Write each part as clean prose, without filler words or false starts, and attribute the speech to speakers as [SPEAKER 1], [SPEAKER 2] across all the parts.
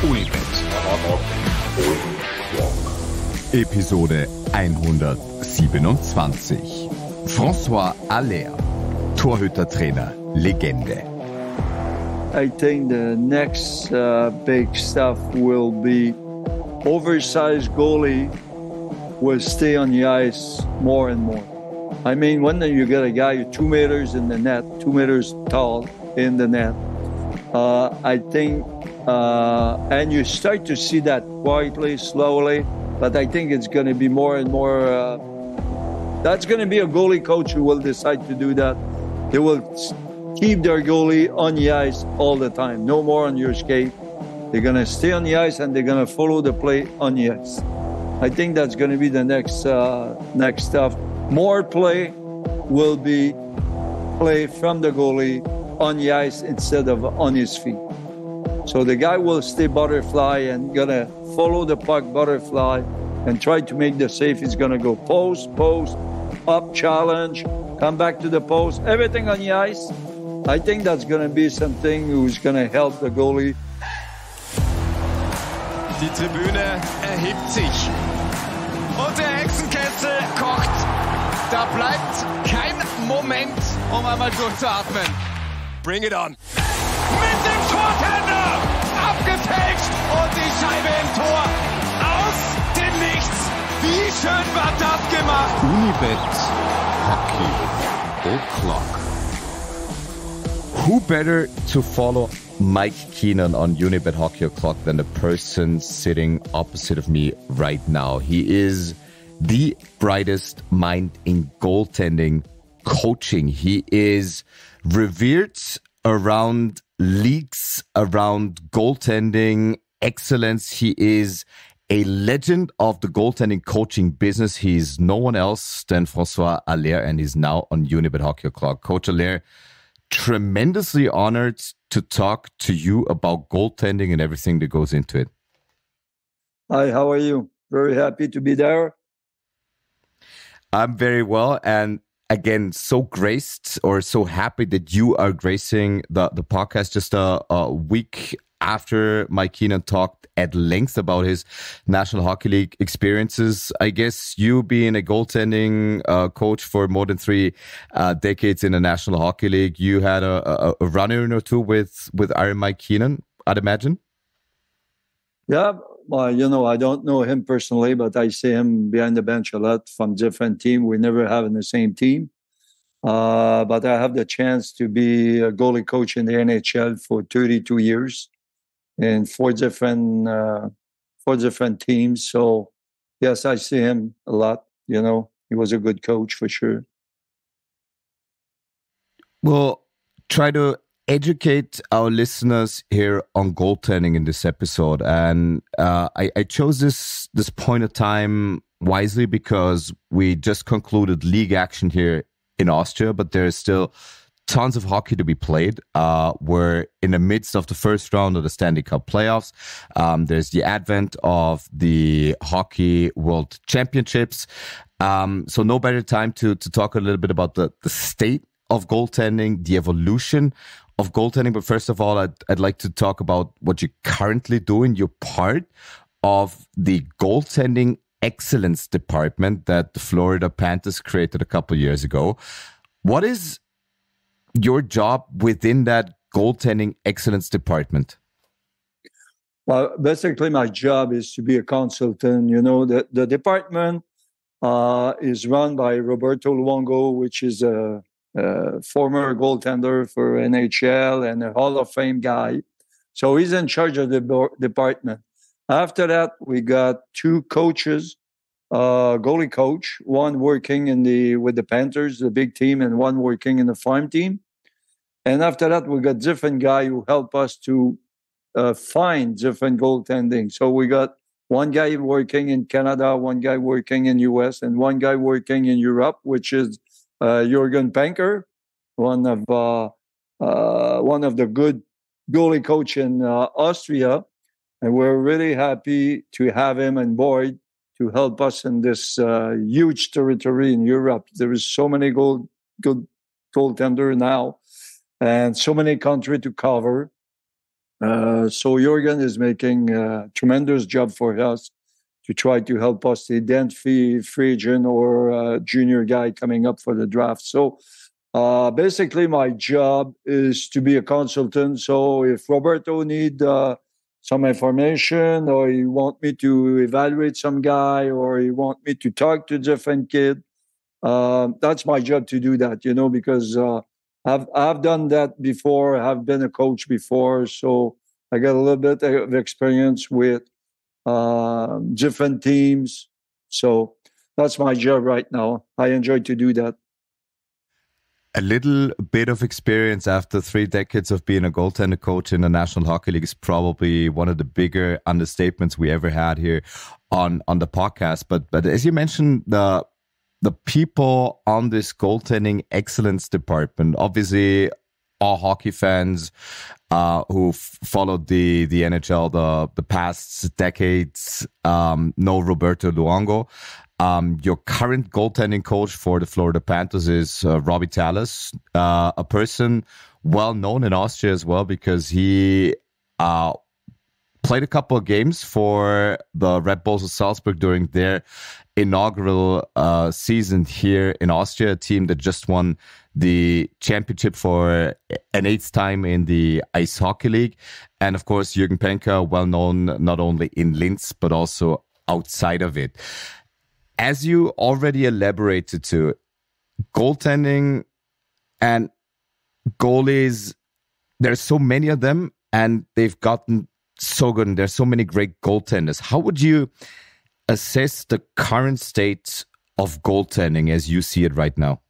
[SPEAKER 1] Unibet.
[SPEAKER 2] Episode 127. François Allaire, Torhüter-Trainer, Legende.
[SPEAKER 3] I think the next big stuff will be oversized goalie will stay on the ice more and more. I mean, when you get a guy 2 meters in the net, 2 meters tall in the net, I think, and you start to see that quietly, slowly, but I think it's going to be more and more, that's going to be a goalie coach who will decide to do that. They will keep their goalie on the ice all the time, no more on your skate. They're going to stay on the ice and they're going to follow the play on the ice. I think that's going to be the next stuff. More play will be play from the goalie on the ice instead of on his feet. So the guy will stay butterfly and gonna follow the puck butterfly and try to make the save. He's gonna go post, up, challenge, come back to the post, everything on the ice. I think that's gonna be something who's gonna help the goalie.
[SPEAKER 1] Die Tribüne erhebt sich und der Hexenkessel kocht. Da bleibt kein Moment, um einmal durchzuatmen. Bring it on. Mit dem Torhüter abgefälscht und die Scheibe im Tor. Aus dem Nichts. Wie schön war das gemacht?
[SPEAKER 2] Unibet Hockey O'Clock. Who better to follow Mike Keenan on Unibet Hockey O'Clock than the person sitting opposite of me right now? He is the brightest mind in goaltending coaching. He is revered around leagues, around goaltending excellence. He is a legend of the goaltending coaching business. He's no one else than François Allaire, and he's now on Unibet Hockey O'Clock. Coach Allaire, tremendously honored to talk to you about goaltending and everything that goes into it.
[SPEAKER 3] Hi, how are you? Very happy to be there.
[SPEAKER 2] I'm very well, and again, so graced or so happy that you are gracing the podcast just a week after Mike Keenan talked at length about his National Hockey League experiences. I guess you being a goaltending coach for more than 3 decades in the National Hockey League, you had a run-in or two with Iron Mike Keenan, I'd imagine?
[SPEAKER 3] Yeah, well, I don't know him personally, but I see him behind the bench a lot from different teams. We never have in the same team. But I have the chance to be a goalie coach in the NHL for 32 years in four different teams. So, yes, I see him a lot. He was a good coach for sure.
[SPEAKER 2] We'll try to educate our listeners here on goaltending in this episode. And I chose this point of time wisely because we just concluded league action here in Austria, but there's still tons of hockey to be played. We're in the midst of the first round of the Stanley Cup playoffs. There's the advent of the Hockey World Championships. So no better time to talk a little bit about the state of goaltending, the evolution of goaltending. But first of all, I'd like to talk about what you're currently doing. You're part of the goaltending excellence department that the Florida Panthers created a couple of years ago. What is your job within that goaltending excellence department?
[SPEAKER 3] Well, basically my job is to be a consultant. The department is run by Roberto Luongo, which is a former goaltender for NHL and a Hall of Fame guy. So he's in charge of the department. After that, we got 2 coaches, goalie coach, one working with the Panthers, the big team, and one working in the farm team. And after that, we got different guys who help us to find different goaltending. So we got one guy working in Canada, one guy working in US, and one guy working in Europe, which is Jürgen Panker, one of the good goalie coach in Austria, and we're really happy to have him on board to help us in this huge territory in Europe. There is so many good goaltender now, and so many countries to cover. So Jürgen is making a tremendous job for us to try to help us identify free agent or junior guy coming up for the draft. So basically my job is to be a consultant. So if Roberto need some information, or he want me to evaluate some guy, or he want me to talk to different kid, that's my job to do that, because I've done that before. I've been a coach before, so I got a little bit of experience with different teams. So that's my job right now. I enjoy to do that.
[SPEAKER 2] A little bit of experience after 3 decades of being a goaltender coach in the National Hockey League is probably one of the bigger understatements we ever had here on the podcast. But as you mentioned, the people on this goaltending excellence department, obviously all hockey fans who followed the NHL the past decades know Roberto Luongo. Your current goaltending coach for the Florida Panthers is Robbie Tallis, a person well known in Austria as well, because he played a couple of games for the Red Bulls of Salzburg during their inaugural season here in Austria, a team that just won the championship for an 8th time in the Ice Hockey League. And of course, Jürgen Penka, well known not only in Linz, but also outside of it. As you already elaborated to, goaltending and goalies, there's so many of them and they've gotten so good and there's so many great goaltenders. How would you assess the current state of goaltending as you see it right now?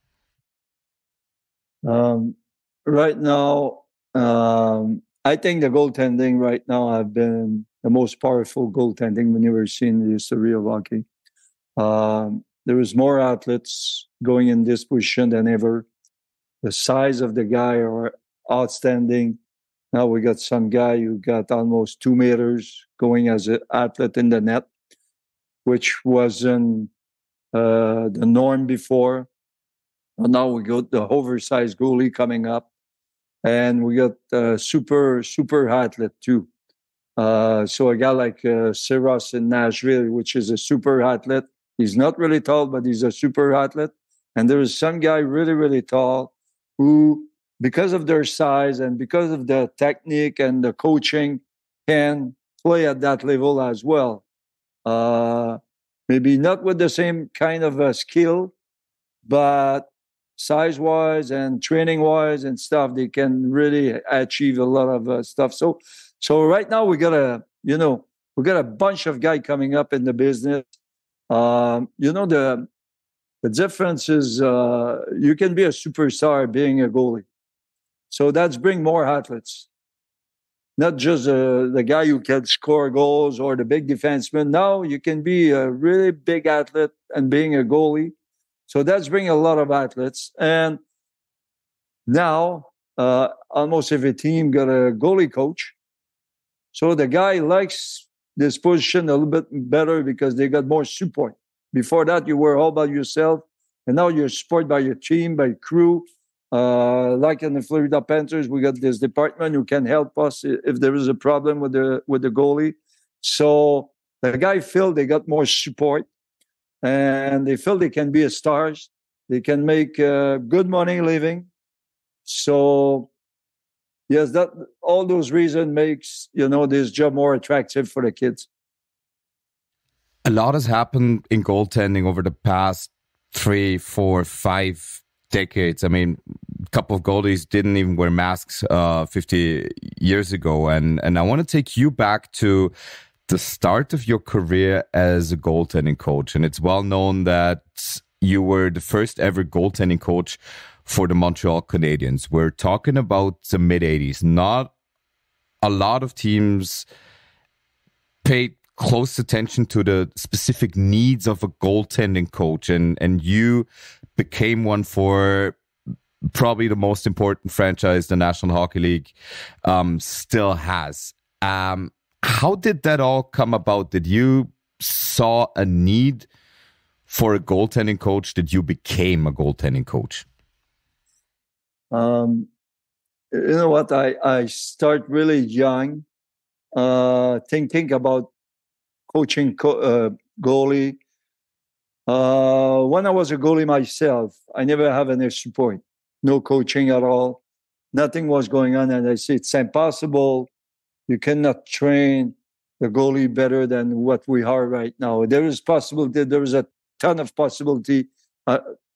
[SPEAKER 3] Right now, I think the goaltending right now have been the most powerful goaltending we've ever seen in the history of hockey. There is more athletes going in this position than ever. The size of the guy are outstanding. Now we got some guy who got almost 2 meters going as an athlete in the net, which wasn't the norm before. And now we got the oversized goalie coming up, and we got super athlete too. So a guy like Siros in Nashville, which is a super athlete. He's not really tall, but he's a super athlete. And there is some guy really, really tall who, because of their size and because of the technique and the coaching, can play at that level as well. Maybe not with the same kind of skill, but size-wise and training-wise and stuff, they can really achieve a lot of stuff. So right now we got a bunch of guys coming up in the business. The difference is you can be a superstar being a goalie. So that's bring more athletes. Not just the guy who can score goals or the big defenseman. Now you can be a really big athlete and being a goalie. So that's bringing a lot of athletes. And now almost every team got a goalie coach. So the guy likes this position a little bit better because they got more support. Before that, you were all by yourself. And now you're supported by your team, by your crew. Like in the Florida Panthers, we got this department who can help us if there is a problem with the goalie. So the guy feel they got more support. And they feel they can be a stars. They can make good money living. So, yes, that all those reasons makes, this job more attractive for the kids.
[SPEAKER 2] A lot has happened in goaltending over the past 3, 4, 5 decades. I mean, a couple of goalies didn't even wear masks 50 years ago. And I want to take you back to the start of your career as a goaltending coach. And it's well known that you were the first ever goaltending coach for the Montreal Canadiens. We're talking about the mid-'80s. Not a lot of teams paid close attention to the specific needs of a goaltending coach. And you became one for probably the most important franchise the National Hockey League still has. How did that all come about? Did you saw a need for a goaltending coach? Did you became a goaltending coach?
[SPEAKER 3] You know what? I start really young, thinking about coaching goalie. When I was a goalie myself, I never have any support, no coaching at all. Nothing was going on. And I said, it's impossible. You cannot train the goalie better than what we are right now. There is possibility. There is a ton of possibility.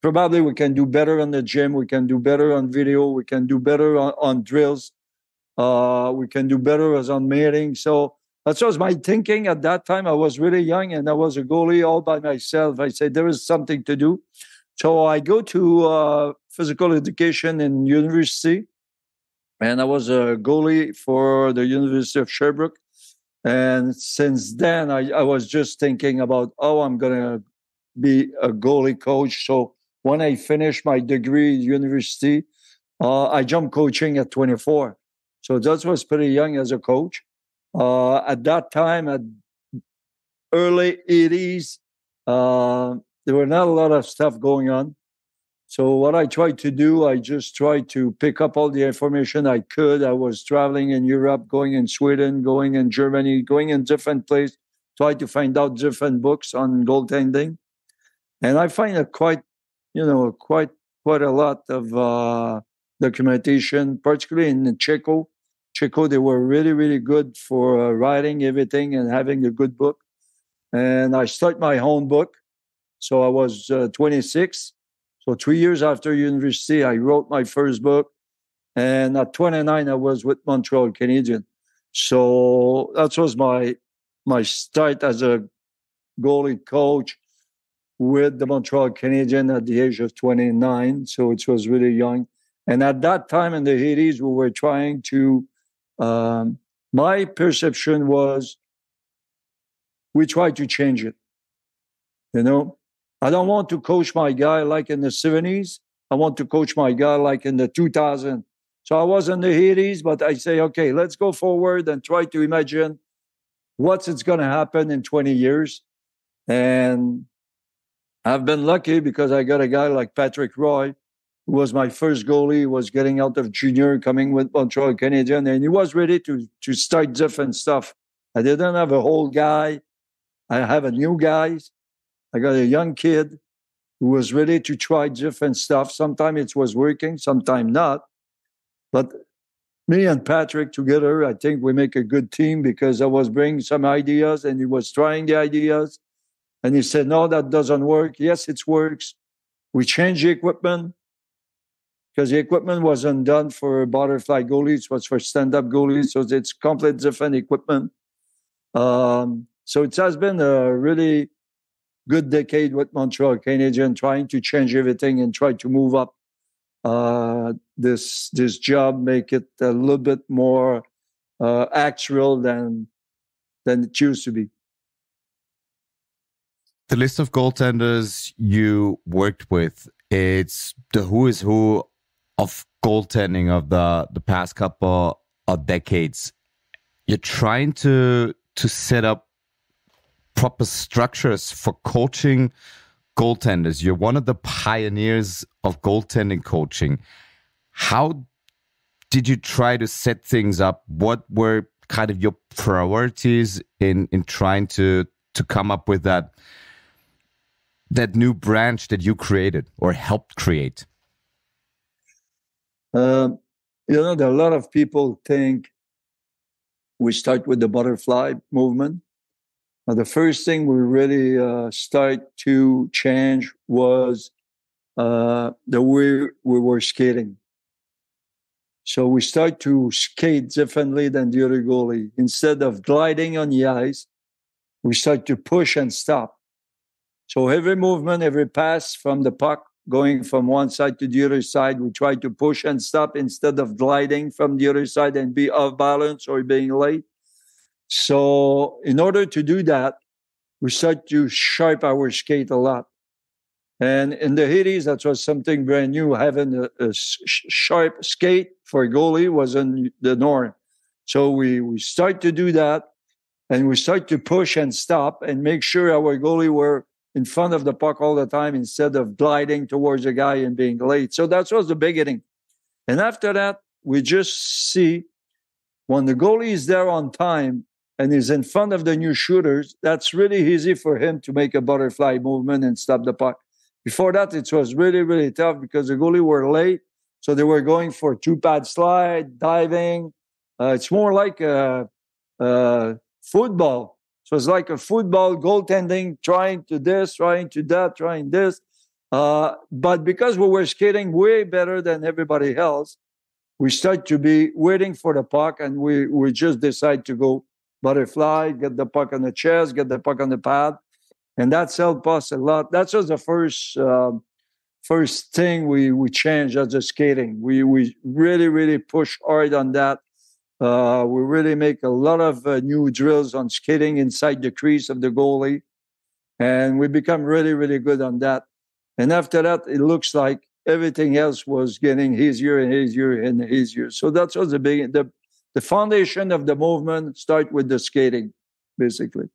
[SPEAKER 3] Probably we can do better on the gym. We can do better on video. We can do better on drills. We can do better as on meetings. So that was my thinking at that time. I was really young and I was a goalie all by myself. I said, there is something to do. So I go to physical education in university. And I was a goalie for the University of Sherbrooke. And since then, I was just thinking about, I'm going to be a goalie coach. So when I finished my degree at university, I jumped coaching at 24. So that was pretty young as a coach. At that time, at early 80s, there were not a lot of stuff going on. So what I tried to do, I just tried to pick up all the information I could. I was traveling in Europe, going in Sweden, going in Germany, going in different places, tried to find out different books on goaltending. And I find quite a lot of documentation, particularly in Czechia. Czechia, they were really, really good for writing everything and having a good book. And I started my own book. So I was 26. So 3 years after university, I wrote my first book. And at 29, I was with Montreal Canadiens. So that was my start as a goalie coach with the Montreal Canadiens at the age of 29. So it was really young. And at that time in the 80s, we were trying to, my perception was we tried to change it. I don't want to coach my guy like in the 70s. I want to coach my guy like in the 2000s. So I was in the 80s, but I say, okay, let's go forward and try to imagine what's going to happen in 20 years. And I've been lucky because I got a guy like Patrick Roy, who was my first goalie. He was getting out of junior, coming with Montreal Canadiens, and he was ready to start different stuff. I didn't have a whole guy. I have a new guy. I got a young kid who was ready to try different stuff. Sometimes it was working, sometimes not. But me and Patrick together, I think we make a good team because I was bringing some ideas and he was trying the ideas. And he said, no, that doesn't work. Yes, it works. We changed the equipment because the equipment wasn't done for butterfly goalies. It was for stand-up goalies. So it's completely different equipment. So it has been a really good decade with Montreal Canadiens, trying to change everything and try to move up this job, make it a little bit more actual than it used to be.
[SPEAKER 2] The list of goaltenders you worked with, it's the who is who of goaltending of the past couple of decades. You're trying to set up proper structures for coaching goaltenders. You're one of the pioneers of goaltending coaching. How did you try to set things up? What were kind of your priorities in trying to come up with that new branch that you created or helped create?
[SPEAKER 3] There are a lot of people think we start with the butterfly movement. The first thing we really start to change was the way we were skating. So we start to skate differently than the other goalie. Instead of gliding on the ice, we start to push and stop. So every movement, every pass from the puck going from one side to the other side, we try to push and stop instead of gliding from the other side and be off balance or being late. So in order to do that, we start to sharpen our skate a lot. And in the 80s, that was something brand new. Having a sharp skate for a goalie wasn't the norm. So we start to do that, and we start to push and stop and make sure our goalie were in front of the puck all the time instead of gliding towards the guy and being late. So that was the beginning. And after that, we just see when the goalie is there on time and is in front of the new shooters, that's really easy for him to make a butterfly movement and stop the puck. Before that, it was really, really tough because the goalie were late. So they were going for two-pad slide, diving. It's more like a football. So it's like a football, goaltending, trying to this, trying to that, trying this. But because we were skating way better than everybody else, we start to be waiting for the puck, and we just decide to go butterfly, get the puck on the chest, get the puck on the pad. And that's helped us a lot. That was the first thing we changed as a skating. We really, really push hard on that. We really make a lot of new drills on skating inside the crease of the goalie. And we become really, really good on that. And after that, it looks like everything else was getting easier and easier and easier. So that was the foundation of the movement start with the skating, basically.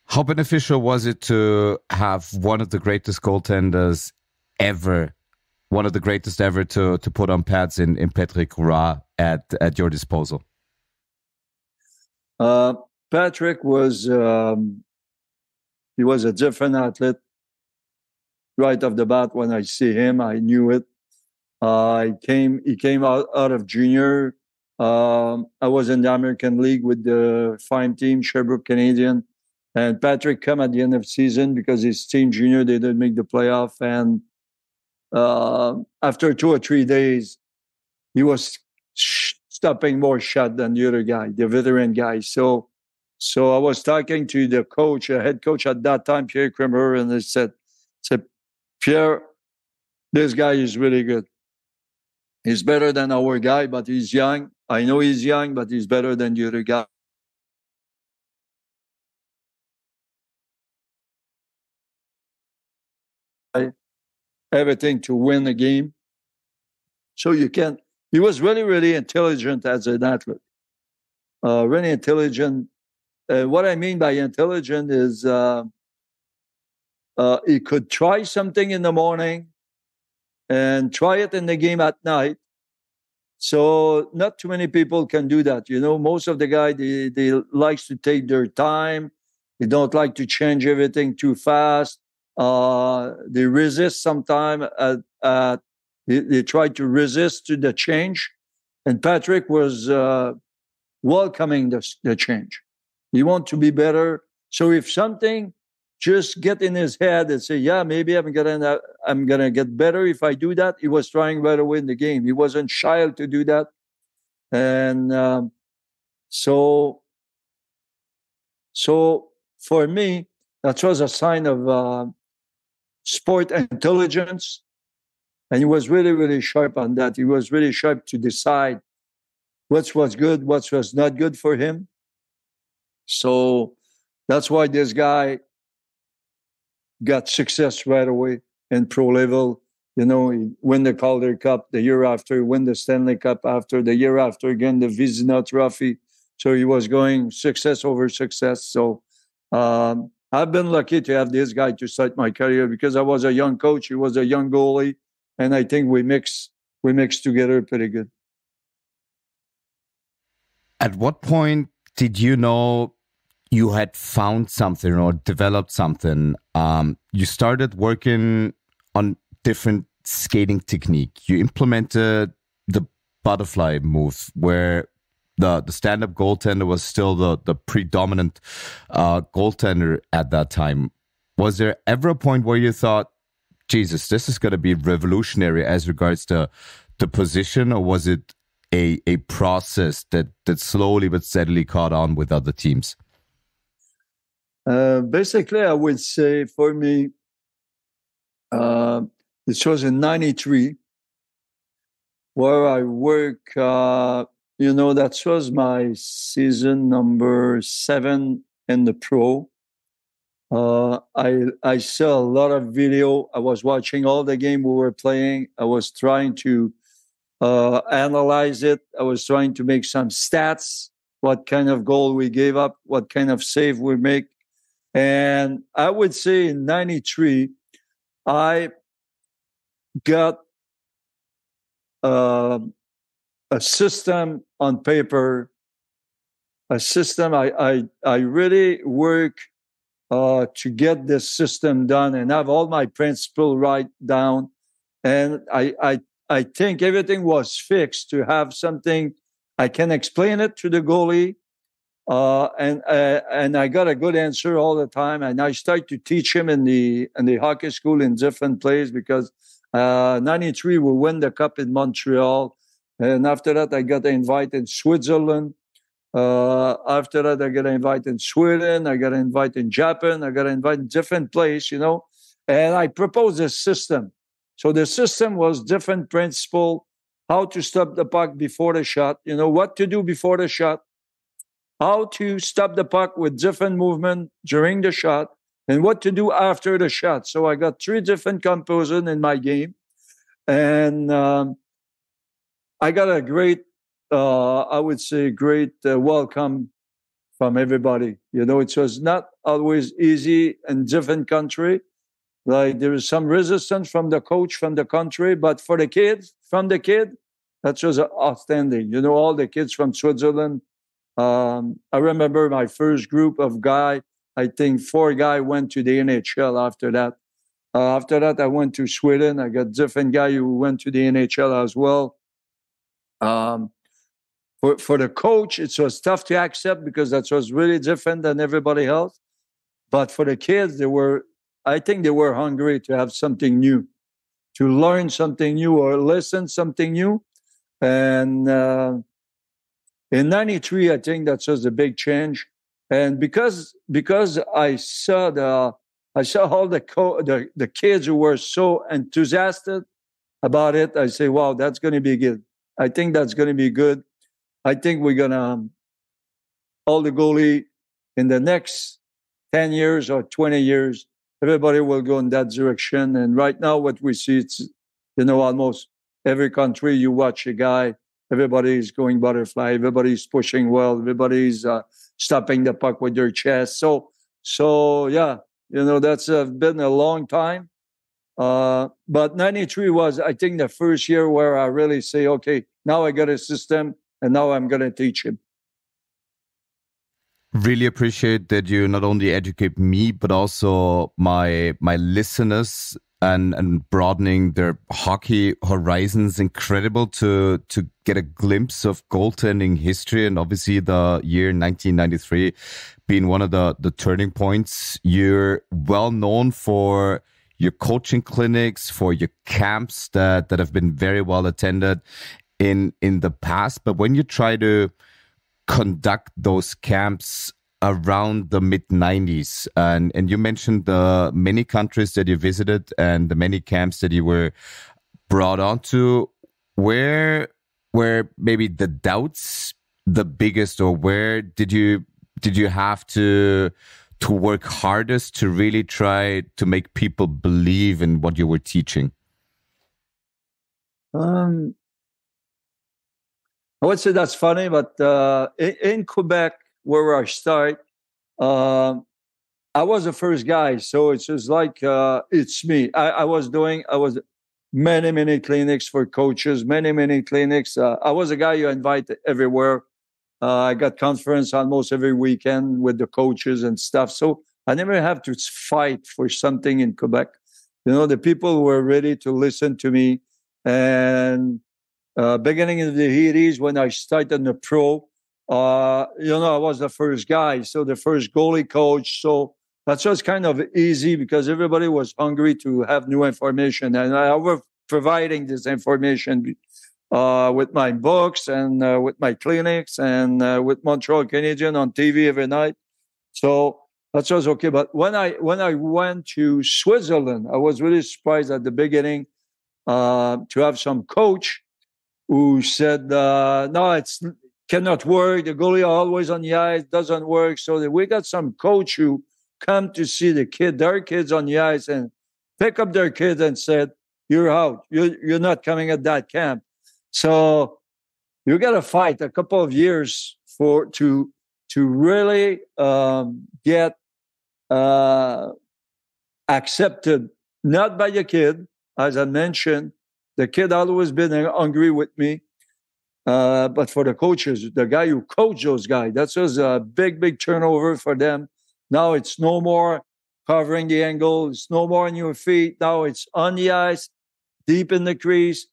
[SPEAKER 2] How beneficial was it to have one of the greatest goaltenders ever, one of the greatest ever to put on pads in Patrick Roy at your disposal?
[SPEAKER 3] Patrick was he was a different athlete. Right off the bat, when I see him, I knew it. He came out of junior. I was in the American League with the farm team, Sherbrooke Canadian. And Patrick came at the end of the season because his team junior, they didn't make the playoff. And after 2 or 3 days, he was stopping more shot than the other guy, the veteran guy. So I was talking to the coach, head coach at that time, Pierre Kremer, and I said, Pierre, this guy is really good. He's better than our guy, but he's young. I know he's young, but he's better than the other guy. Everything to win the game. So he was really, really intelligent as an athlete. Really intelligent. What I mean by intelligent is he could try something in the morning and try it in the game at night. So not too many people can do that. You know, most of the guys, they likes to take their time. They don't like to change everything too fast. They resist sometimes. They try to resist to the change. And Patrick was welcoming the change. He wants to be better. So if something just get in his head and say, yeah, maybe I'm gonna get better if I do that. He was trying right away in the game. He wasn't shy to do that. And so for me, that was a sign of sport intelligence. And he was really, really sharp on that. He was really sharp to decide what was good, what was not good for him. So that's why this guy got success right away in pro level. You know, he win the Calder Cup the year after, win the Stanley Cup after, the year after again, the Vizina Trophy. So he was going success over success. So I've been lucky to have this guy to start my career because I was a young coach. He was a young goalie. And I think we mixed together pretty good.
[SPEAKER 2] At what point did you know you had found something or developed something? You started working on different skating technique. You implemented the butterfly move where the stand-up goaltender was still the predominant goaltender at that time. Was there ever a point where you thought, Jesus, this is going to be revolutionary as regards to the position, or was it a process that slowly but steadily caught on with other teams?
[SPEAKER 3] Basically, I would say for me, it was in 93 where I work, that was my season number 7 in the pro. I saw a lot of video. I was watching all the game we were playing. I was trying to analyze it. I was trying to make some stats, what kind of goal we gave up, what kind of save we make. And I would say in 93, I got a system on paper, a system. I really work to get this system done and have all my principles right down. And I think everything was fixed to have something. I can explain it to the goalie. And I got a good answer all the time. And I started to teach him in the hockey school in different places because 93 we win the cup in Montreal. And after that, I got invited in Switzerland. After that, I got invited in Sweden. I got invited in Japan. I got invited in different places, And I proposed a system. So the system was different principle, how to stop the puck before the shot, what to do before the shot, how to stop the puck with different movement during the shot, and what to do after the shot. So I got 3 different compositions in my game. And I got a great, I would say, great welcome from everybody. It was not always easy in different country. Like there was some resistance from the coach, from the country, but for the kids, that was outstanding. All the kids from Switzerland. I remember my first group of guys, I think 4 guys went to the NHL after that. After that, I went to Sweden. I got different guys who went to the NHL as well. For the coach, it was tough to accept because that was really different than everybody else. But for the kids, I think they were hungry to have something new, to learn something new or listen something new. And in 93, I think that was a big change. And because I saw all the kids who were so enthusiastic about it, I say, wow, that's going to be good. I think that's going to be good. I think we're going to, all the goalie in the next 10 years or 20 years, everybody will go in that direction. And right now what we see, it's, almost every country you watch a guy, everybody's going butterfly, everybody's pushing well, everybody's stopping the puck with their chest. So yeah, that's been a long time. But 93 was, I think, the first year where I really say, okay, now I got a system and now I'm going to teach him.
[SPEAKER 2] Really appreciate that you not only educate me, but also my listeners and broadening their hockey horizons. Incredible to get a glimpse of goaltending history, and obviously the year 1993 being one of the turning points. You're well known for your coaching clinics, for your camps that have been very well attended in the past. But when you try to conduct those camps around the mid-90s, and you mentioned the many countries that you visited and the many camps that you were brought onto, where maybe the doubts the biggest, or where did you have to work hardest to really try to make people believe in what you were teaching?
[SPEAKER 3] I would say that's funny, but in Quebec, where I start, I was the first guy, so it's just like it's me. I was many clinics for coaches, many clinics. I was a guy you invite everywhere. I got conference almost every weekend with the coaches and stuff. So I never have to fight for something in Quebec. The people were ready to listen to me. And beginning of the 80s, when I started the pro, I was the first guy, so the first goalie coach. So that was kind of easy because everybody was hungry to have new information. And I was providing this information with my books and with my clinics and with Montreal Canadiens on TV every night. So that was okay. But when I went to Switzerland, I was really surprised at the beginning to have some coach who said, no, it's cannot work. The goalie always on the ice, doesn't work. So we got some coach who come to see their kids on the ice and pick up their kids and said, you're out. You're not coming at that camp. So you got to fight a couple of years to really get accepted, not by the kid. As I mentioned, the kid always been hungry with me. But for the coaches, the guy who coached those guys, that was a big, big turnover for them. Now it's no more covering the angle. It's no more on your feet. Now it's on the ice, deep in the crease.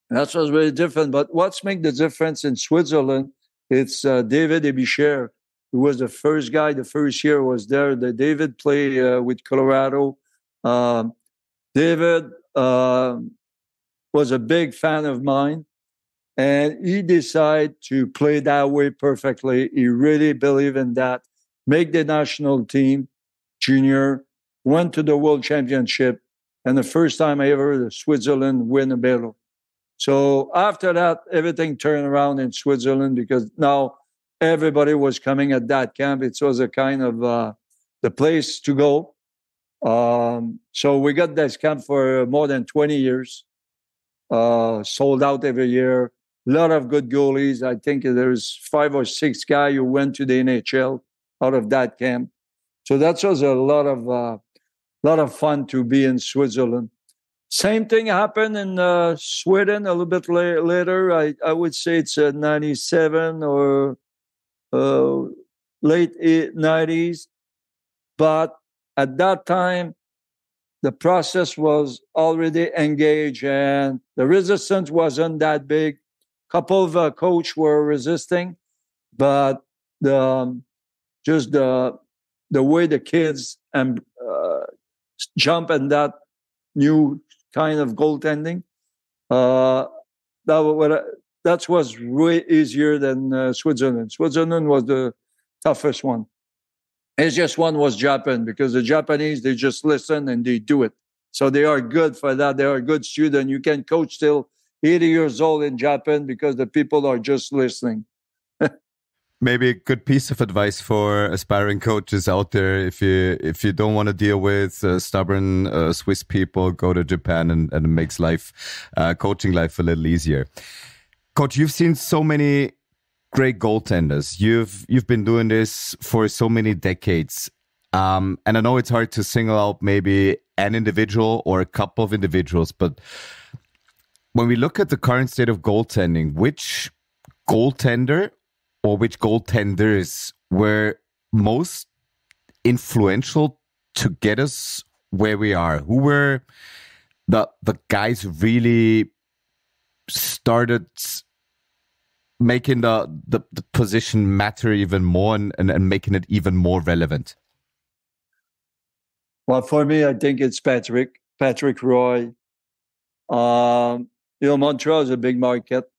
[SPEAKER 3] That was very different. But what's made the difference in Switzerland, it's David Ebicher, who was the first guy, the first year was there. David played with Colorado. David was a big fan of mine. And he decided to play that way perfectly. He really believed in that. Make the national team, junior, went to the World Championship, and the first time I ever heard of Switzerland win a medal. So after that, everything turned around in Switzerland because now everybody was coming at that camp. It was a kind of the place to go. So we got this camp for more than 20 years, sold out every year. A lot of good goalies. I think there's 5 or 6 guys who went to the NHL out of that camp. So that was a lot of fun to be in Switzerland. Same thing happened in Sweden a little bit later. I would say it's 97 or late 90s. But at that time, the process was already engaged and the resistance wasn't that big. Couple of coaches were resisting, but just the way the kids jump in that new kind of goaltending, that was way easier than Switzerland. Switzerland was the toughest one. It's just one was Japan because the Japanese, they just listen and they do it. So they are good for that. They are good students. You can coach till 80 years old in Japan because the people are just listening.
[SPEAKER 2] Maybe a good piece of advice for aspiring coaches out there. If you don't want to deal with stubborn Swiss people, go to Japan and it makes coaching life a little easier. Coach, you've seen so many great goaltenders. You've been doing this for so many decades. And I know it's hard to single out maybe an individual or a couple of individuals, but when we look at the current state of goaltending, which goaltender or which goaltenders were most influential to get us where we are? Who were the guys who really started making the position matter even more and making it even more relevant?
[SPEAKER 3] Well, for me, I think it's Patrick Roy. Montreal is a big market.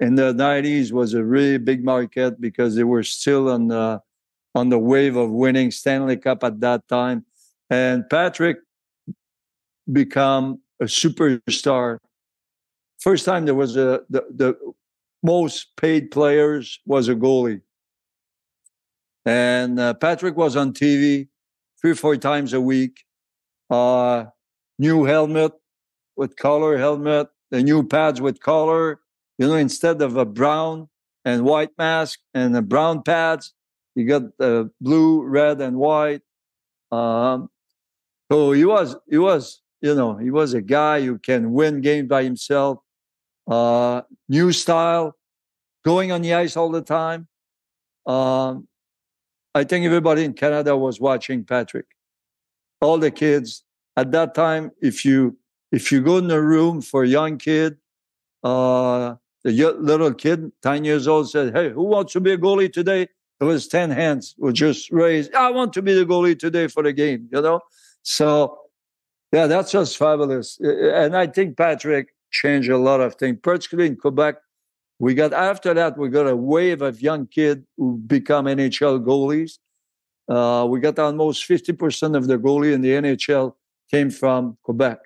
[SPEAKER 3] In the 90s was a really big market because they were still on the wave of winning Stanley Cup at that time. And Patrick became a superstar. First time there was the most paid players was a goalie. And Patrick was on TV 3 or 4 times a week. New helmet with color helmet, the new pads with color. Instead of a brown and white mask and the brown pads, you got the blue, red, and white. So he was a guy who can win games by himself. New style, going on the ice all the time. I think everybody in Canada was watching Patrick. All the kids at that time. If you go in a room for a young kid, the little kid, 10 years old, said, "Hey, who wants to be a goalie today?" It was 10 hands were just raised. "I want to be the goalie today for the game," So, yeah, that's just fabulous. And I think Patrick changed a lot of things, particularly in Quebec. After that, we got a wave of young kids who become NHL goalies. We got almost 50% of the goalie in the NHL came from Quebec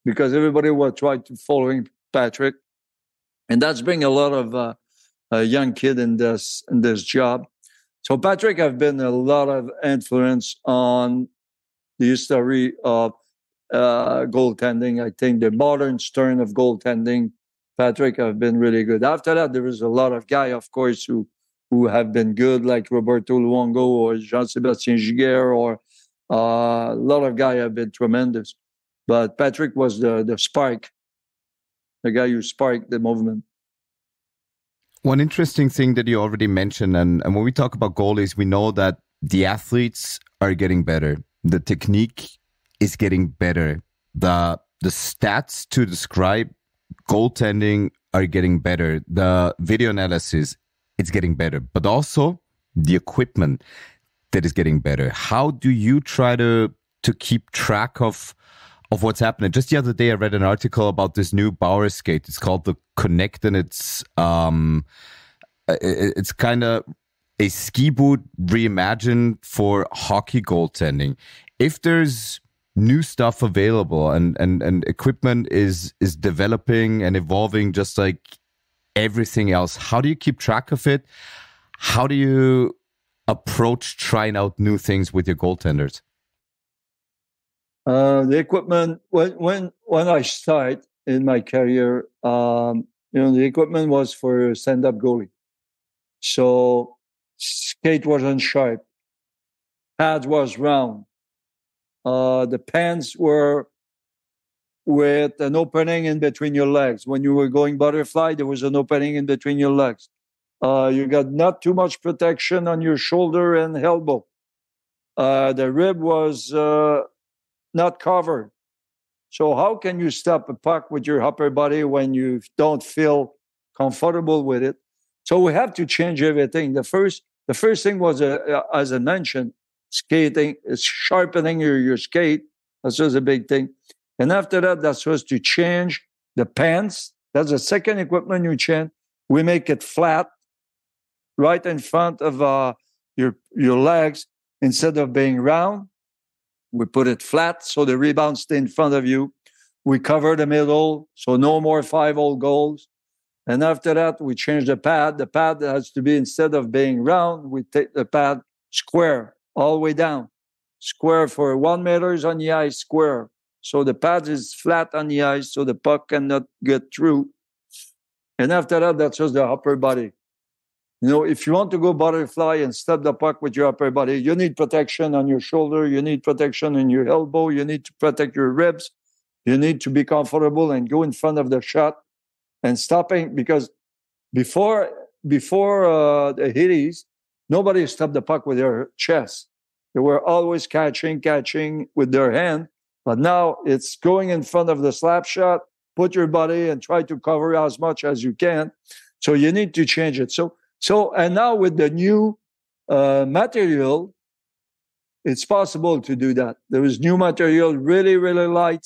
[SPEAKER 3] because everybody was trying to follow Patrick. And that's bring a lot of young kid in this job. So Patrick have been a lot of influence on the history of goaltending. I think the modern stern of goaltending, Patrick have been really good. After that, there was a lot of guys, of course, who have been good, like Roberto Luongo or Jean-Sébastien Giguère, or a lot of guys have been tremendous. But Patrick was the spark. the guy who sparked the movement.
[SPEAKER 2] One interesting thing that you already mentioned, and when we talk about goalies, we know that the athletes are getting better. The technique is getting better. The stats to describe goaltending are getting better. The video analysis, it's getting better. But also the equipment that is getting better. How do you try to keep track of what's happening? Just the other day, I read an article about this new Bauer skate. It's called the Connect, and it's kind of a ski boot reimagined for hockey goaltending. If there's new stuff available and equipment is developing and evolving just like everything else, how do you keep track of it? How do you approach trying out new things with your goaltenders?
[SPEAKER 3] The equipment, when I start in my career, the equipment was for stand-up goalie. So skate wasn't sharp. Pads was round. The pants were with an opening in between your legs. When you were going butterfly, there was an opening in between your legs. You got not too much protection on your shoulder and elbow. The rib was not covered. So how can you stop a puck with your upper body when you don't feel comfortable with it? So we have to change everything. The first thing was, as I mentioned, skating, sharpening your skate. That was a big thing. And after that, that was to change the pants. That's the second equipment you change. We make it flat, right in front of your legs. Instead of being round, we put it flat so the rebound stay in front of you. We cover the middle, so no more 5-hole goals. And after that, we change the pad. The pad has to be, instead of being round, we take the pad square all the way down. Square for 1 meter on the ice, square. So the pad is flat on the ice so the puck cannot get through. And after that, that's just the upper body. If you want to go butterfly and stop the puck with your upper body, you need protection on your shoulder. You need protection in your elbow. You need to protect your ribs. You need to be comfortable and go in front of the shot and stopping. Because before the 80s, nobody stopped the puck with their chest. They were always catching with their hand. But now it's going in front of the slap shot, put your body and try to cover as much as you can. So you need to change it. So, and now with the new material, it's possible to do that. There is new material, really, really light.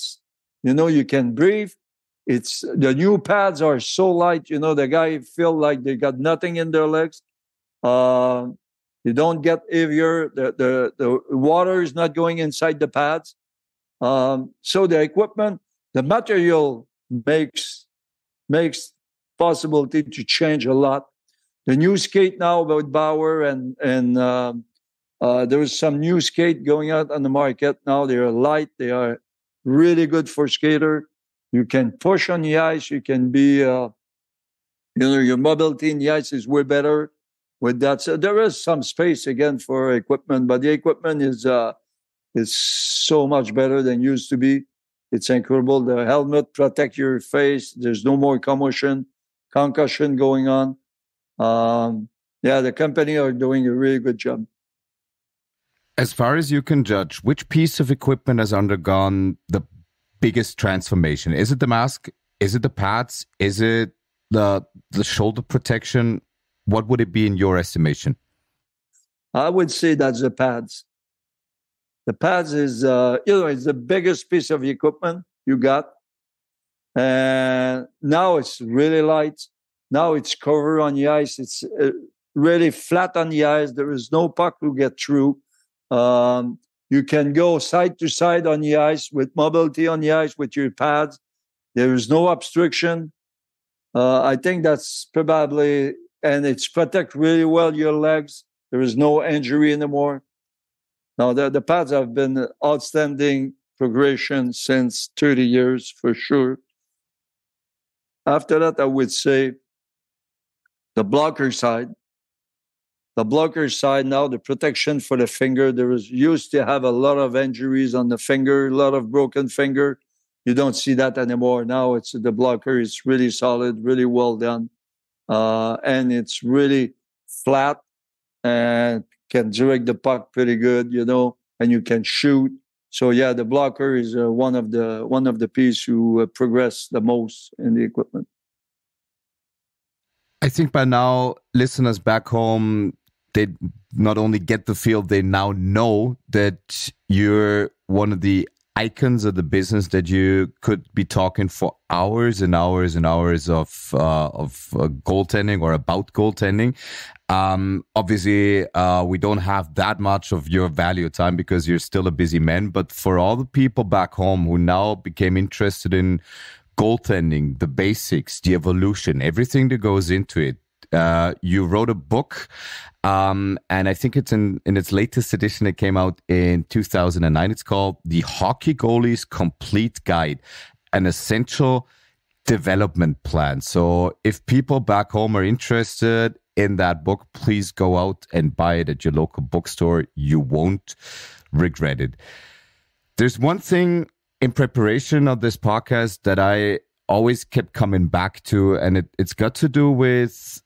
[SPEAKER 3] You can breathe. The new pads are so light, the guy feel like they got nothing in their legs. You don't get heavier. The water is not going inside the pads. So the equipment, the material makes possibility to change a lot. The new skate now with Bauer and there is some new skate going out on the market now. They are light. They are really good for skater. You can push on the ice. You can be, your mobility in the ice is way better with that. So there is some space again for equipment, but the equipment is so much better than used to be. It's incredible. The helmet protect your face. There's no more concussion going on. The company are doing a really good job.
[SPEAKER 2] As far as you can judge, which piece of equipment has undergone the biggest transformation? Is it the mask? Is it the pads? Is it the shoulder protection? What would it be in your estimation?
[SPEAKER 3] I would say that's the pads. The pads is, it's the biggest piece of equipment you got. And now it's really light. Now it's covered on the ice. It's really flat on the ice. There is no puck to get through. You can go side to side on the ice with mobility on the ice with your pads. There is no obstruction. I think that's probably, and it's protect really well your legs. There is no injury anymore. Now, the pads have been outstanding progression since 30 years for sure. After that, I would say the blocker side. The blocker side now, the protection for the finger. There was used to have a lot of injuries on the finger, a lot of broken finger. You don't see that anymore. Now it's the blocker is really solid, really well done. And it's really flat and can direct the puck pretty good, and you can shoot. So yeah, the blocker is one of the pieces who progress the most in the equipment.
[SPEAKER 2] I think by now, listeners back home, they not only get the feel, they now know that you're one of the icons of the business, that you could be talking for hours and hours and hours of goaltending or about goaltending. Obviously, we don't have that much of your value time because you're still a busy man. But for all the people back home who now became interested in goaltending, the basics, the evolution, everything that goes into it, you wrote a book, and I think it's in its latest edition. It came out in 2009. It's called The Hockey Goalie's Complete Guide, an essential development plan. So if people back home are interested in that book, please go out and buy it at your local bookstore. You won't regret it. There's one thing in preparation of this podcast that I always kept coming back to, and it's got to do with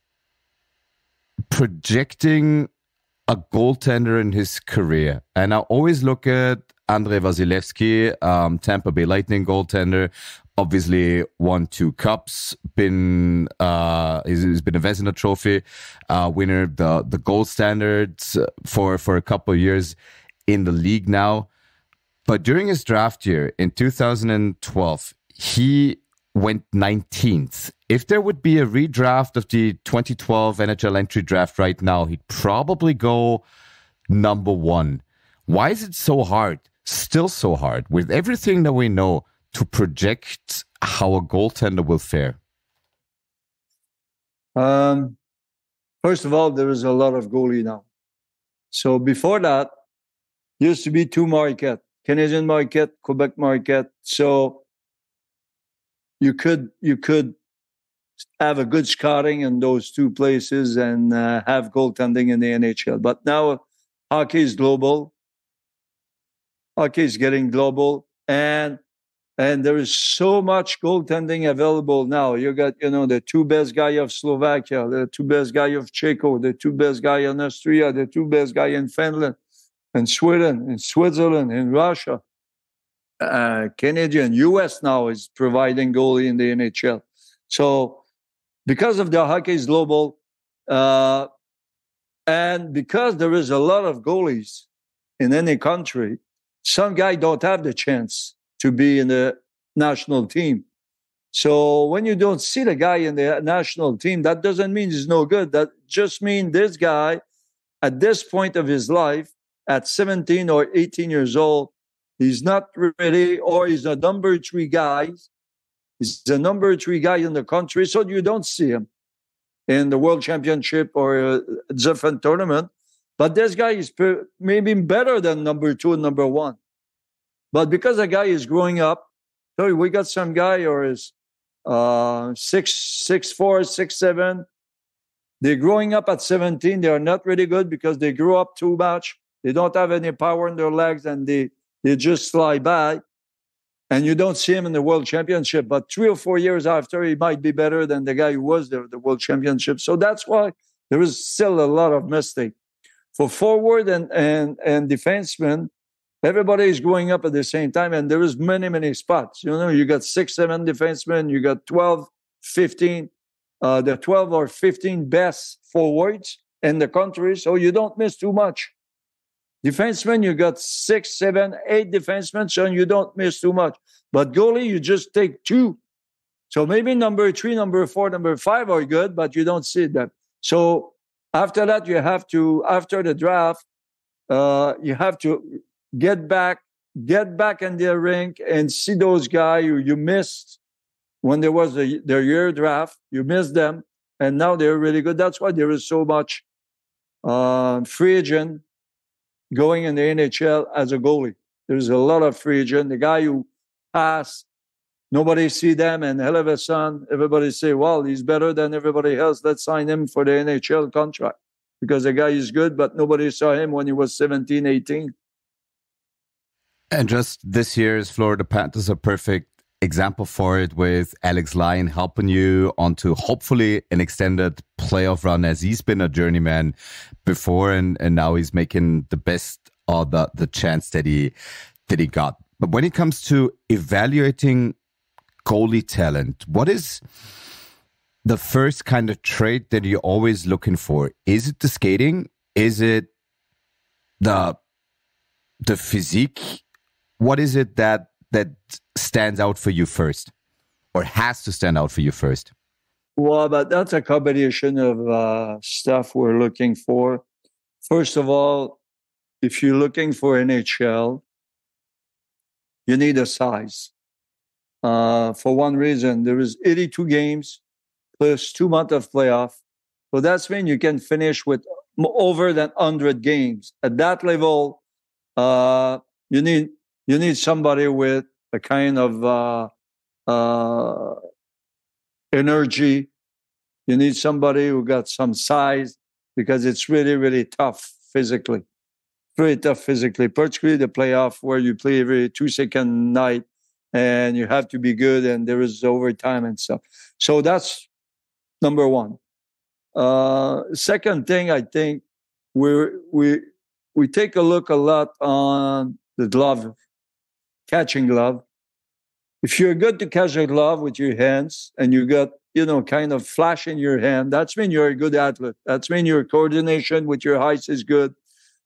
[SPEAKER 2] projecting a goaltender in his career. And I always look at Andrei Vasilevsky, Tampa Bay Lightning goaltender, obviously won 2 cups, he's been a Vezina Trophy winner, the gold standards for a couple of years in the league now. But during his draft year in 2012, he went 19th. If there would be a redraft of the 2012 NHL entry draft right now, he'd probably go number 1. Why is it so hard, still so hard, with everything that we know, to project how a goaltender will fare?
[SPEAKER 3] First of all, there is a lot of goalie now. So before that, used to be 2 market, Canadian market, Quebec market. So you could have a good scouting in those 2 places and have goaltending in the NHL. But now hockey is global. Hockey is getting global, and there is so much goaltending available now. You got, the 2 best guy of Slovakia, the 2 best guy of Czechia, the 2 best guy in Austria, the 2 best guy in Finland, and Sweden, in Switzerland, in Russia. Canadian, US now is providing goalie in the NHL. So because of the hockey is global, and because there is a lot of goalies in any country, some guys don't have the chance to be in the national team. So when you don't see the guy in the national team, that doesn't mean he's no good. That just means this guy, at this point of his life, at 17 or 18 years old, he's not ready, or he's a number 3 guy. He's a number 3 guy in the country, so you don't see him in the World Championship or a different tournament. But this guy is maybe better than number 2 and number 1. But because a guy is growing up, so we got some guy or is 6'4", 6'7". They're growing up at 17. They are not really good because they grew up too much. They don't have any power in their legs, and they just slide by. And you don't see him in the World Championship. But 3 or 4 years after, he might be better than the guy who was there at the World Championship. So that's why there is still a lot of mistake. For forward and defensemen, everybody is growing up at the same time, and there is many spots. You got 6, 7 defensemen, you got 12, 15, the 12 or 15 best forwards in the country, so you don't miss too much. Defensemen, you got 6, 7, 8 defensemen, so you don't miss too much. But goalie, you just take 2. So maybe number 3, number 4, number 5 are good, but you don't see them. So after that, you have to, after the draft, you have to get back in the rink and see those guys who you missed when there was their year draft. You missed them, and now they're really good. That's why there is so much free agent going in the NHL as a goalie. There's a lot of free agent. The guy who passed, nobody see them, and all of a sudden, everybody say, well, he's better than everybody else. Let's sign him for the NHL contract. Because the guy is good, but nobody saw him when he was 17, 18.
[SPEAKER 2] And just this year's Florida Panthers are perfect example for it with Alex Lyon helping you onto hopefully an extended playoff run, as he's been a journeyman before, and now he's making the best of the chance that he got. But when it comes to evaluating goalie talent, what is the first kind of trait that you're always looking for? Is it the skating? Is it the physique? What is it that stands out for you first, or has to stand out for you first?
[SPEAKER 3] Well, but that's a combination of stuff we're looking for. First of all, if you're looking for NHL, you need a size. For one reason, there is 82 games plus 2 months of playoff. So that's when you can finish with over than 100 games. At that level, you need somebody with a kind of energy. You need somebody who got some size, because it's really, really tough physically. Very tough physically, particularly the playoff where you play every 2-second night and you have to be good and there is overtime and stuff. So that's number one. Second thing, I think we take a look a lot on the glove, catching glove. If you're good to catch a glove with your hands and you got, kind of flash in your hand, that's mean you're a good athlete. That's mean your coordination with your height is good.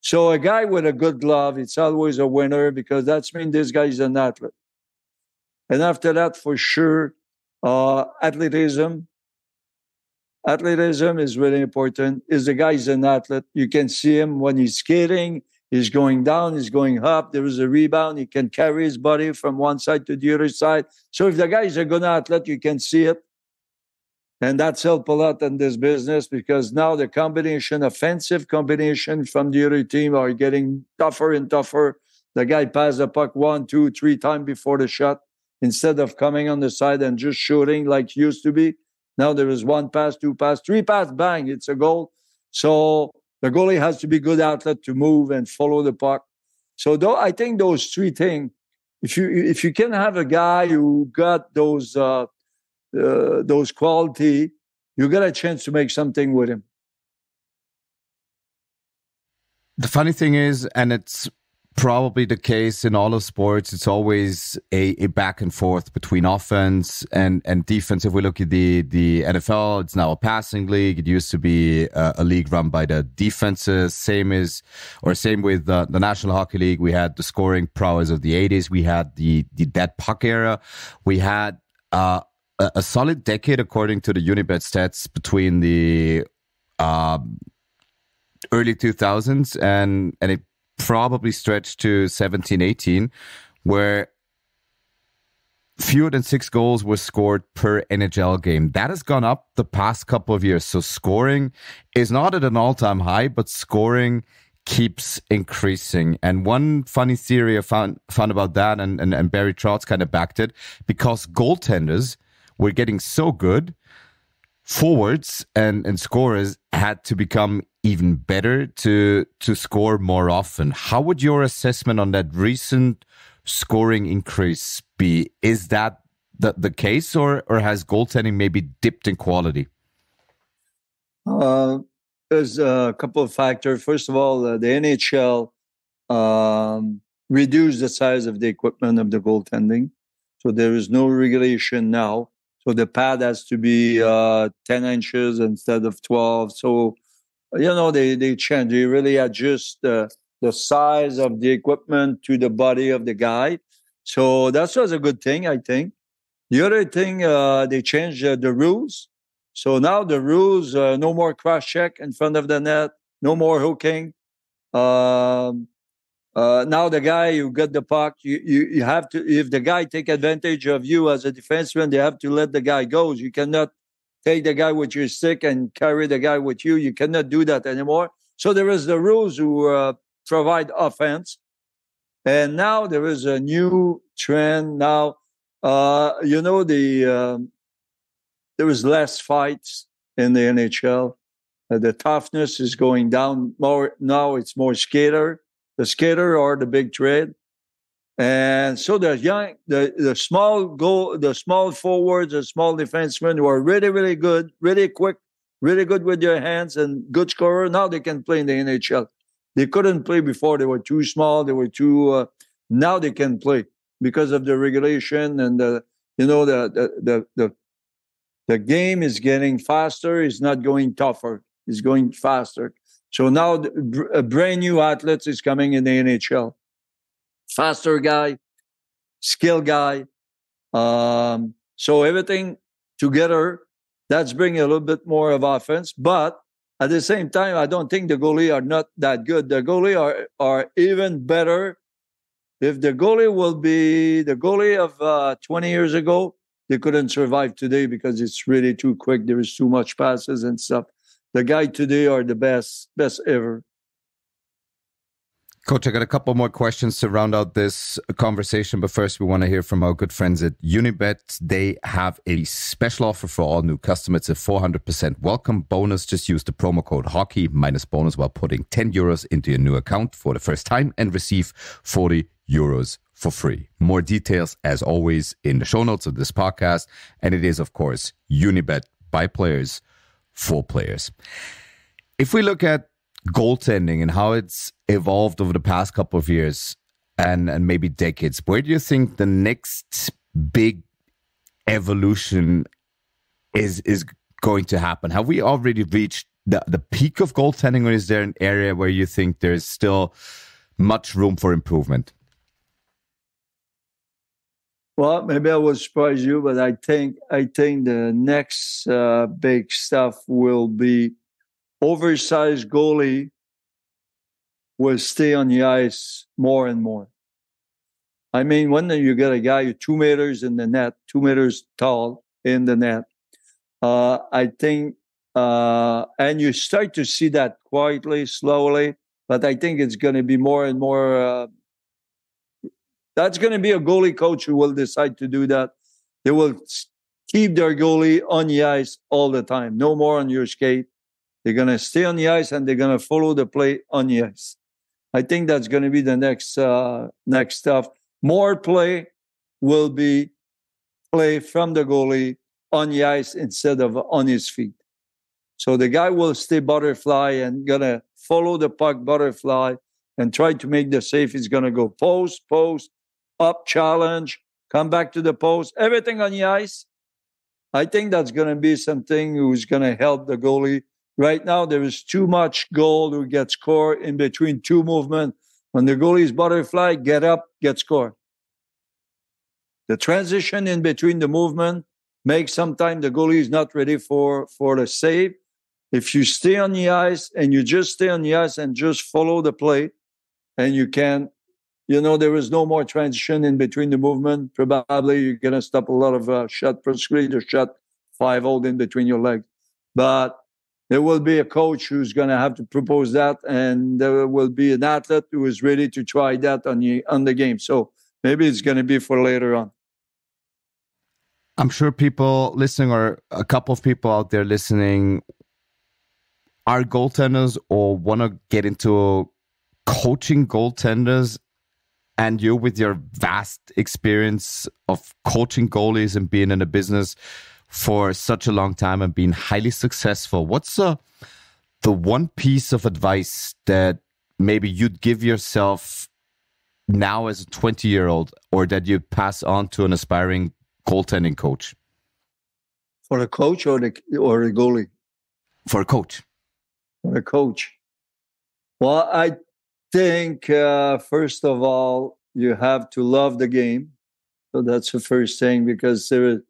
[SPEAKER 3] So a guy with a good glove, it's always a winner, because that's mean this guy is an athlete. And after that, for sure, athleticism. Athleticism is really important. Is the guy is an athlete. You can see him when he's skating. He's going down, he's going up. There is a rebound. He can carry his body from one side to the other side. So if the guy is a good athlete, you can see it. And that's helped a lot in this business, because now the offensive combination from the other team are getting tougher and tougher. The guy passed the puck 1, 2, 3 times before the shot, instead of coming on the side and just shooting like used to be. Now there is 1 pass, 2 pass, 3 pass, bang, it's a goal. So the goalie has to be good outlet to move and follow the puck. So I think those 3 things, if you can have a guy who got those quality, you got a chance to make something with him.
[SPEAKER 2] The funny thing is, and it's probably the case in all of sports, it's always a back and forth between offense and defense. If we look at the NFL, it's now a passing league. It used to be a league run by the defenses. Same with the National Hockey League. We had the scoring prowess of the 80s. We had the dead puck era. We had a solid decade, according to the Unibet stats, between the early 2000s and it probably stretched to 17-18, where fewer than 6 goals were scored per NHL game. That has gone up the past couple of years. So scoring is not at an all-time high, but scoring keeps increasing. And one funny theory I found about that, and Barry Trotz kind of backed it, because goaltenders were getting so good, forwards and scorers had to become even better to score more often. How would your assessment on that recent scoring increase be? Is that the case, or has goaltending maybe dipped in quality?
[SPEAKER 3] There's a couple of factors. First of all, the NHL reduced the size of the equipment of the goaltending. So there is no regulation now. So the pad has to be 10 inches instead of 12. So, they change. They really adjust the size of the equipment to the body of the guy. So that was a good thing, I think. The other thing, they changed the rules. So now the rules, no more cross check in front of the net, no more hooking. Now the guy who got the puck, you have to, if the guy take advantage of you as a defenseman, they have to let the guy go. You cannot take the guy with your stick and carry the guy with you. You cannot do that anymore. So there is the rules who provide offense. And now there is a new trend. Now, there is less fights in the NHL. The toughness is going down more. Now it's more skater. The skater are the big trade. And so the small forwards, the small defensemen who are really, really good, really quick, really good with their hands and good scorer, now they can play in the NHL. They couldn't play before. They were too small. They were too. Now they can play because of the regulation and the game is getting faster. It's not going tougher. It's going faster. So now a brand new athlete is coming in the NHL. Faster guy, skill guy. So everything together, that's bringing a little bit more of offense. But at the same time, I don't think the goalie are not that good. The goalie are even better. If the goalie will be the goalie of 20 years ago, they couldn't survive today because it's really too quick. There is too much passes and stuff. The guy today are the best ever.
[SPEAKER 2] Coach, I got a couple more questions to round out this conversation, but first we want to hear from our good friends at Unibet. They have a special offer for all new customers. It's a 400% welcome bonus. Just use the promo code hockey minus bonus while putting €10 into your new account for the first time and receive €40 for free. More details, as always, in the show notes of this podcast. And it is, of course, Unibet by players for players. If we look at goaltending and how it's evolved over the past couple of years and maybe decades, where do you think the next big evolution is going to happen? Have we already reached the peak of goaltending, or is there an area where you think there's still much room for improvement?
[SPEAKER 3] Well, maybe I will surprise you, but I think the next big stuff will be oversized goalie will stay on the ice more and more. I mean, when you get a guy 2 meters in the net, 2 meters tall in the net, I think, and you start to see that quietly, slowly, but I think it's going to be more and more. That's going to be a goalie coach who will decide to do that. They will keep their goalie on the ice all the time. No more on your skate. They're going to stay on the ice and they're going to follow the play on the ice. I think that's going to be the next stuff. More play will be play from the goalie on the ice instead of on his feet. So the guy will stay butterfly and going to follow the puck butterfly and try to make the save. He's going to go post, up, challenge, come back to the post, everything on the ice. I think that's going to be something who's going to help the goalie. Right now, there is too much goal who gets scored in between two movements. When the goalie's butterfly, get up, get scored. The transition in between the movement makes sometimes the goalie is not ready for the save. If you stay on the ice and you just stay on the ice and just follow the play, and you can, there is no more transition in between the movement, probably you're going to stop a lot of shot per screen or shot 5-0 in between your legs. But there will be a coach who's going to have to propose that, and there will be an athlete who is ready to try that on the game. So maybe it's going to be for later on.
[SPEAKER 2] I'm sure people listening, or a couple of people out there listening, are goaltenders or want to get into coaching goaltenders. And you, with your vast experience of coaching goalies and being in a business for such a long time and being highly successful, what's the one piece of advice that maybe you'd give yourself now as a 20-year-old, or that you pass on to an aspiring goaltending coach?
[SPEAKER 3] For a coach or a goalie?
[SPEAKER 2] For a coach.
[SPEAKER 3] For a coach. Well, I think, first of all, you have to love the game. So that's the first thing, because there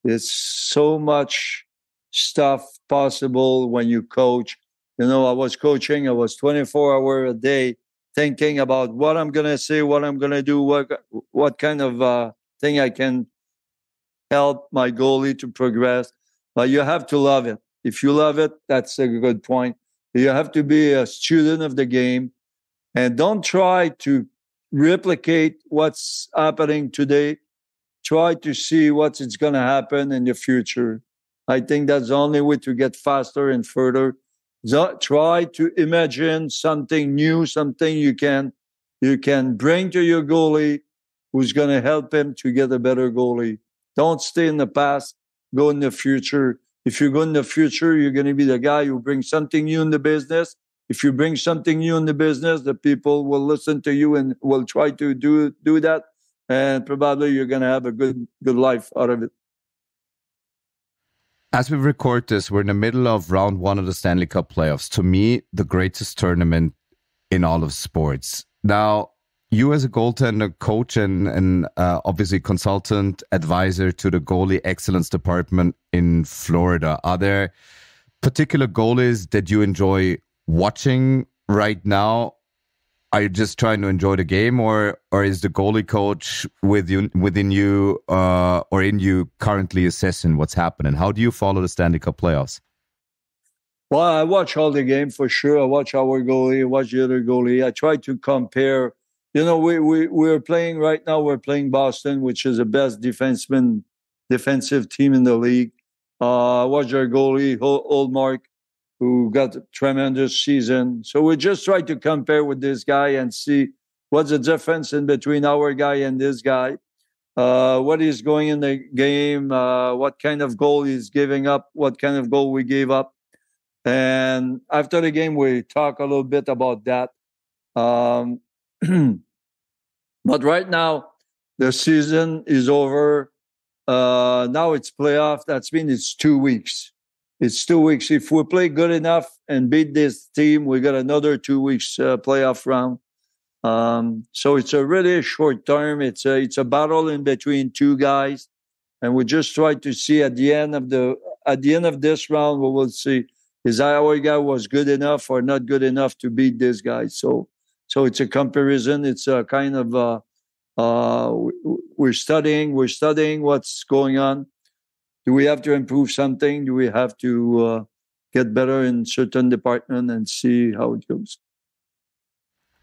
[SPEAKER 3] is so much stuff possible when you coach. I was coaching. I was 24 hours a day thinking about what I'm going to say, what I'm going to do, what kind of thing I can help my goalie to progress. But you have to love it. If you love it, that's a good point. You have to be a student of the game, and don't try to replicate what's happening today. Try to see what's going to happen in the future. I think that's the only way to get faster and further. Try to imagine something new, something you can bring to your goalie who's going to help him to get a better goalie. Don't stay in the past, go in the future. If you go in the future, you're going to be the guy who brings something new in the business. If you bring something new in the business, the people will listen to you and will try to do that. And probably you're going to have a good life out of it.
[SPEAKER 2] As we record this, we're in the middle of round 1 of the Stanley Cup playoffs. To me, the greatest tournament in all of sports. Now, you as a goaltender coach and obviously consultant, advisor to the goalie excellence department in Florida, are there particular goalies that you enjoy watching right now? Are you just trying to enjoy the game, or is the goalie coach within you or in you currently assessing what's happening? How do you follow the Stanley Cup playoffs?
[SPEAKER 3] Well, I watch all the game for sure. I watch our goalie, I watch the other goalie. I try to compare. You know, we're playing right now. We're playing Boston, which is the best defensive team in the league. I watch our goalie, Oldmark, who got a tremendous season. So we just try to compare with this guy and see what's the difference in between our guy and this guy. What is going in the game, what kind of goal he's giving up, what kind of goal we gave up. And after the game, we talk a little bit about that. But right now, the season is over. Now it's playoff. That means it's 2 weeks. It's 2 weeks. If we play good enough and beat this team, we got another 2 weeks playoff round. So it's a really short term. It's a battle in between two guys, and we just try to see at the end of this round, we will see is our guy was good enough or not good enough to beat this guy. So it's a comparison. It's a kind of we're studying what's going on. Do we have to improve something? Do we have to get better in certain department and see how it goes?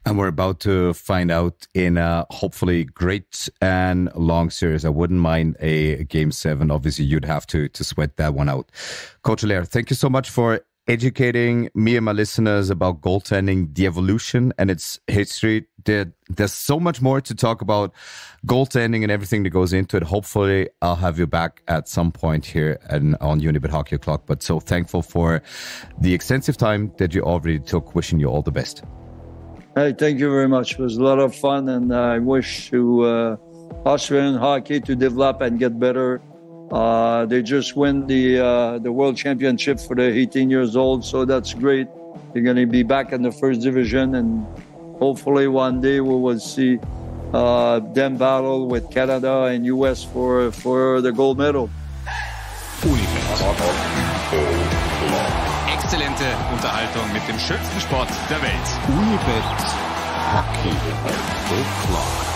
[SPEAKER 2] And we're about to find out in a hopefully great and long series. I wouldn't mind a Game 7. Obviously, you'd have to sweat that one out. Coach Allaire, thank you so much for educating me and my listeners about goaltending, the evolution and its history. There's so much more to talk about goaltending and everything that goes into it. Hopefully, I'll have you back at some point here on Unibet Hockey O'Clock. But so thankful for the extensive time that you already took. Wishing you all the best.
[SPEAKER 3] Hey, thank you very much. It was a lot of fun, and I wish to Australian hockey to develop and get better. They just win the World Championship for the 18 years old, so that's great. They're going to be back in the first division, and hopefully one day we will see them battle with Canada and US for the gold medal.
[SPEAKER 1] Exzellente Unterhaltung mit dem schönsten Sport der Welt.
[SPEAKER 4] Unibet Hockey O'Clock.